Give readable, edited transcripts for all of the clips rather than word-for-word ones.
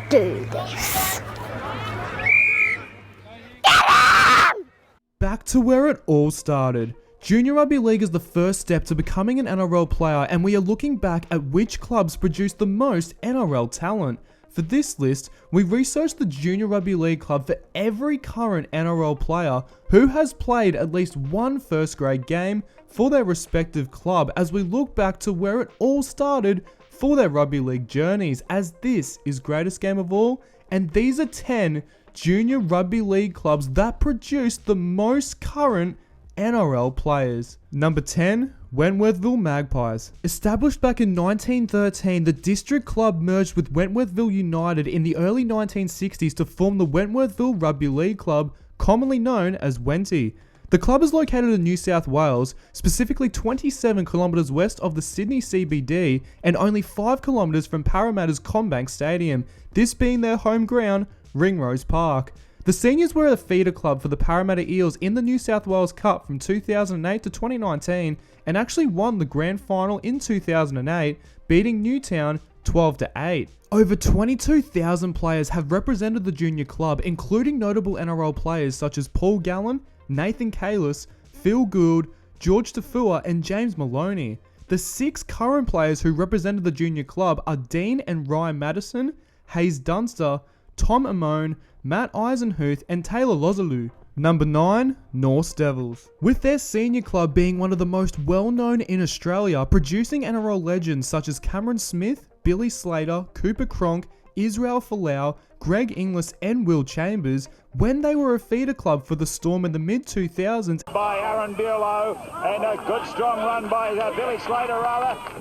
do this. Back to where it all started. Junior Rugby League is the first step to becoming an NRL player, and we are looking back at which clubs produce the most NRL talent. For this list, we researched the Junior Rugby League club for every current NRL player who has played at least one first grade game for their respective club, as we look back to where it all started for their rugby league journeys, as this is Greatest Game of All, and these are 10 Junior Rugby League clubs that produce the most current NRL players. Number 10, Wentworthville Magpies. Established back in 1913, the district club merged with Wentworthville United in the early 1960s to form the Wentworthville Rugby League Club, commonly known as Wenty. The club is located in New South Wales, specifically 27 kilometres west of the Sydney CBD and only 5 kilometres from Parramatta's CommBank Stadium, this being their home ground, Ringrose Park. The seniors were a feeder club for the Parramatta Eels in the New South Wales Cup from 2008 to 2019 and actually won the grand final in 2008, beating Newtown 12-8. Over 22,000 players have represented the junior club, including notable NRL players such as Paul Gallen, Nathan Kalis, Phil Gould, George Tafua and James Maloney. The 6 current players who represented the junior club are Dean and Ryan Madison, Hayes Dunster, Tom Amone, Matt Eisenhuth and Taylor Lozalu. Number 9, Norse Devils. With their senior club being one of the most well-known in Australia, producing NRL legends such as Cameron Smith, Billy Slater, Cooper Cronk, Israel Folau, Greg Inglis and Will Chambers, when they were a feeder club for the Storm in the mid-2000s. By Aaron Buelow, and a good strong run by Billy Slater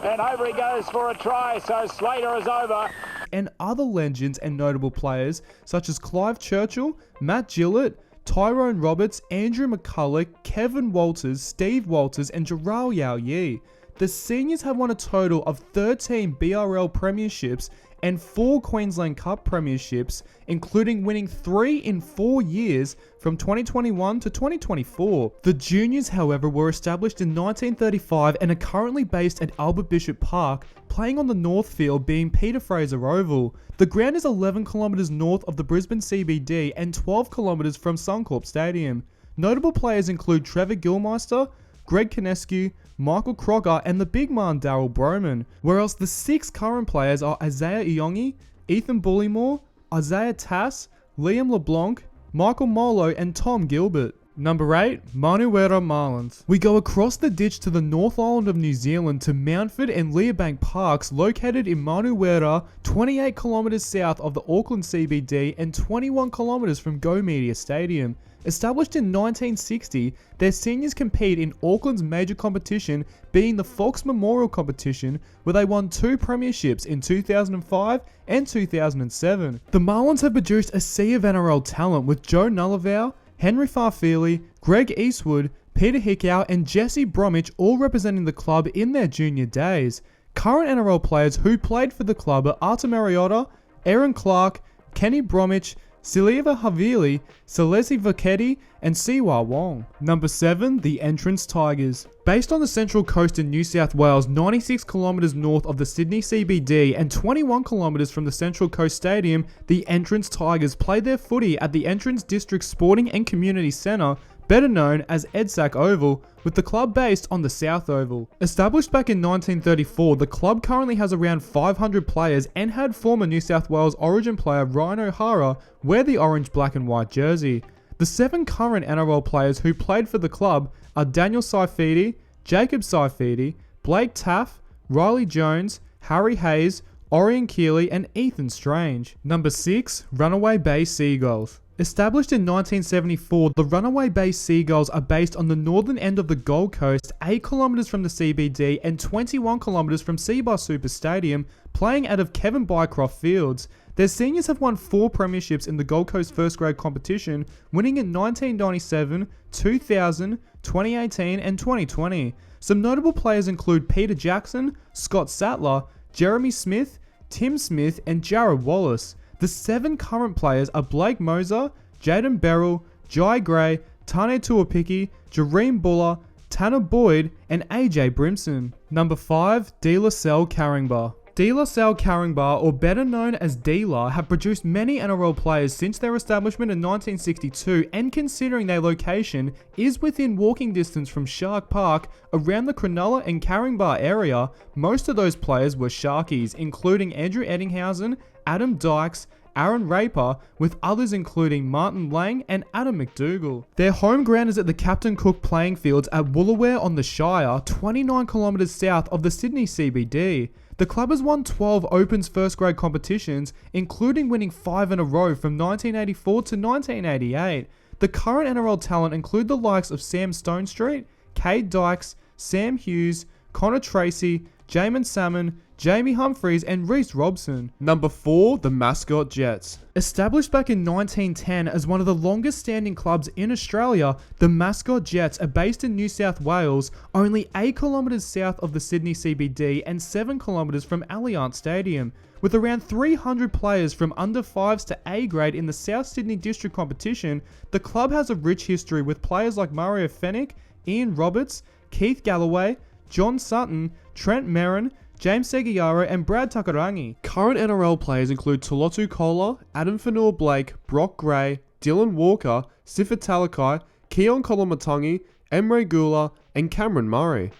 and over he goes for a try, so Slater is over. And other legends and notable players such as Clive Churchill, Matt Gillett, Tyrone Roberts, Andrew McCulloch, Kevin Walters, Steve Walters and Jarrell Yao Yi. The seniors have won a total of 13 BRL premierships and 4 Queensland Cup premierships, including winning 3 in 4 years from 2021 to 2024. The juniors, however, were established in 1935 and are currently based at Albert Bishop Park, playing on the north field being Peter Fraser Oval. The ground is 11 kilometres north of the Brisbane CBD and 12 kilometres from Suncorp Stadium. Notable players include Trevor Gilmeister, Greg Kinescu, Michael Crocker and the big man Darryl Broman, whereas the 6 current players are Isaiah Iongi, Ethan Bullymore, Isaiah Tass, Liam LeBlanc, Michael Molo and Tom Gilbert. Number 8, Manuera Marland. We go across the ditch to the North Island of New Zealand to Mountford and Learbank Parks, located in Manuera, 28 kilometres south of the Auckland CBD and 21 kilometres from Go Media Stadium. Established in 1960, their seniors compete in Auckland's major competition, being the Fox Memorial Competition, where they won 2 premierships in 2005 and 2007. The Marlins have produced a sea of NRL talent with Joe Nullavow, Henry Farfili, Greg Eastwood, Peter Hickow and Jesse Bromwich all representing the club in their junior days. Current NRL players who played for the club are Arta Mariota, Aaron Clark, Kenny Bromwich, Siliva Havili, Celesi Vaketti, and Siwa Wong. Number 7, the Entrance Tigers. Based on the Central Coast in New South Wales, 96 kilometres north of the Sydney CBD and 21 kilometres from the Central Coast Stadium, the Entrance Tigers play their footy at the Entrance District Sporting and Community Centre, better known as EDSAC Oval, with the club based on the South Oval. Established back in 1934, the club currently has around 500 players and had former New South Wales Origin player Ryan O'Hara wear the orange, black and white jersey. The 7 current NRL players who played for the club are Daniel Saifidi, Jacob Saifidi, Blake Taff, Riley Jones, Harry Hayes, Orion Keeley and Ethan Strange. Number 6, Runaway Bay Seagulls. Established in 1974, the Runaway Bay Seagulls are based on the northern end of the Gold Coast, 8 kilometres from the CBD and 21 kilometres from Seabus Super Stadium, playing out of Kevin Bycroft Fields. Their seniors have won 4 premierships in the Gold Coast first grade competition, winning in 1997, 2000, 2018 and 2020. Some notable players include Peter Jackson, Scott Sattler, Jeremy Smith, Tim Smith and Jared Wallace. The 7 current players are Blake Moser, Jaden Beryl, Jai Gray, Tane Tuapiki, Jareem Buller, Tanner Boyd, and AJ Brimson. Number 5, Derel Carringbar. Derel Carringbar, or better known as Dealer, have produced many NRL players since their establishment in 1962, and considering their location is within walking distance from Shark Park around the Cronulla and Carringbar area, most of those players were Sharkies, including Andrew Eddinghausen, Adam Dykes, Aaron Raper, with others including Martin Lang and Adam McDougall. Their home ground is at the Captain Cook playing fields at Woolooware on the Shire, 29 kilometres south of the Sydney CBD. The club has won 12 Opens first grade competitions, including winning 5 in a row from 1984 to 1988. The current NRL talent include the likes of Sam Stonestreet, Cade Dykes, Sam Hughes, Connor Tracy, Jamin Salmon, Jamie Humphries and Reece Robson. Number 4, the Mascot Jets. Established back in 1910 as one of the longest standing clubs in Australia, the Mascot Jets are based in New South Wales, only 8 kilometres south of the Sydney CBD and 7 kilometres from Allianz Stadium. With around 300 players from under 5s to A grade in the South Sydney District competition, the club has a rich history with players like Mario Fennick, Ian Roberts, Keith Galloway, John Sutton, Trent Merrin, James Seguiaro and Brad Takarangi. Current NRL players include Tolotu Kola, Adam Fanua-Blake, Brock Gray, Dylan Walker, Sifa Talakai, Keon Kolomatangi, Emre Gula and Cameron Murray.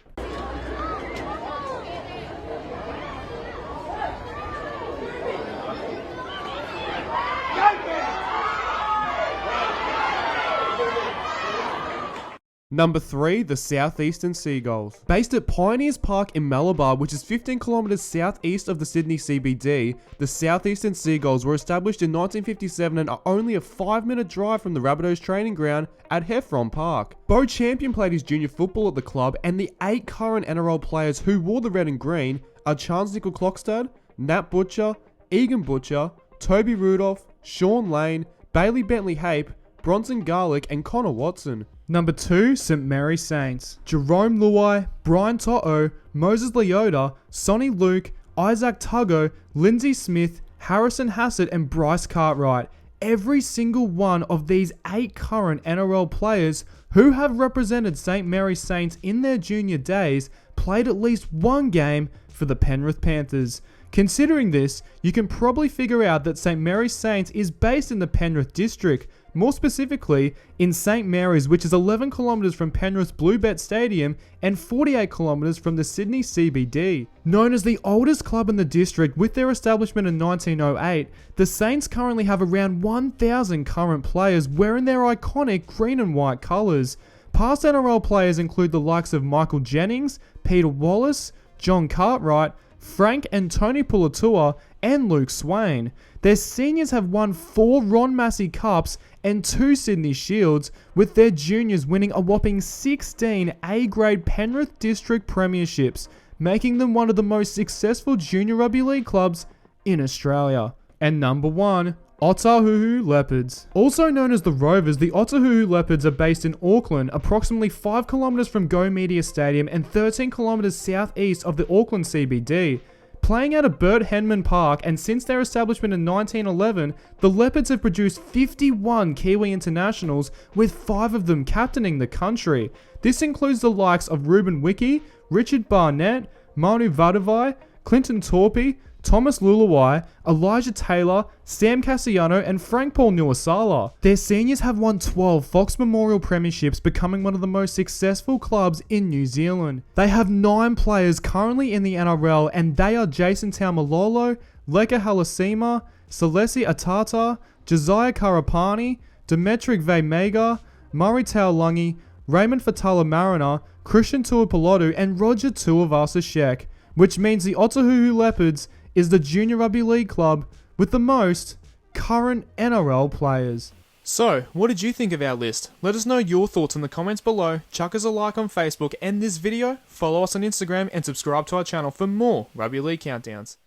Number 3, the Southeastern Seagulls. Based at Pioneers Park in Malabar, which is 15 kilometres southeast of the Sydney CBD, the Southeastern Seagulls were established in 1957 and are only a 5-minute drive from the Rabbitohs training ground at Heffron Park. Bo Champion played his junior football at the club, and the 8 current NRL players who wore the red and green are Charles Nickel-Klokstad, Nat Butcher, Egan Butcher, Toby Rudolph, Sean Lane, Bailey Bentley-Hape, Bronson Garlick and Connor Watson. Number 2, St Mary's Saints. Jerome Luai, Brian To'o, Moses Leota, Sonny Luke, Isaac Tuggo, Lindsay Smith, Harrison Hassett and Bryce Cartwright. Every single one of these 8 current NRL players who have represented St Mary's Saints in their junior days played at least one game for the Penrith Panthers. Considering this, you can probably figure out that St Mary's Saints is based in the Penrith district, more specifically in St Mary's, which is 11 kilometres from Penrith's Bluebet Stadium and 48 kilometres from the Sydney CBD. Known as the oldest club in the district with their establishment in 1908, the Saints currently have around 1,000 current players wearing their iconic green and white colours. Past NRL players include the likes of Michael Jennings, Peter Wallace, John Cartwright, Frank and Tony Pulatua, and Luke Swain. Their seniors have won 4 Ron Massey Cups and 2 Sydney Shields, with their juniors winning a whopping 16 A-grade Penrith District Premierships, making them one of the most successful junior rugby league clubs in Australia. And number 1, Otahu Leopards. Also known as the Rovers, the Otahu Leopards are based in Auckland, approximately 5 kilometres from Go Media Stadium and 13 kilometres southeast of the Auckland CBD. Playing out of Bert Henman Park, and since their establishment in 1911, the Leopards have produced 51 Kiwi internationals, with 5 of them captaining the country. This includes the likes of Ruben Wiki, Richard Barnett, Manu Vadavai, Clinton Torpey, Thomas Luluwai, Elijah Taylor, Sam Cassiano and Frank Paul Nuasala. Their seniors have won 12 Fox Memorial Premierships, becoming one of the most successful clubs in New Zealand. They have 9 players currently in the NRL, and they are Jason Taumalolo, Leka Halasima, Celesi Atata, Josiah Karapani, Demetric Vemega, Murray Taulungi, Raymond Fatala Mariner, Christian Tuipulotu and Roger Tuivasa-Sheck, which means the Otahu Leopards is the junior rugby league club with the most current NRL players. So, what did you think of our list? Let us know your thoughts in the comments below, chuck us a like on Facebook and this video, follow us on Instagram and subscribe to our channel for more rugby league countdowns.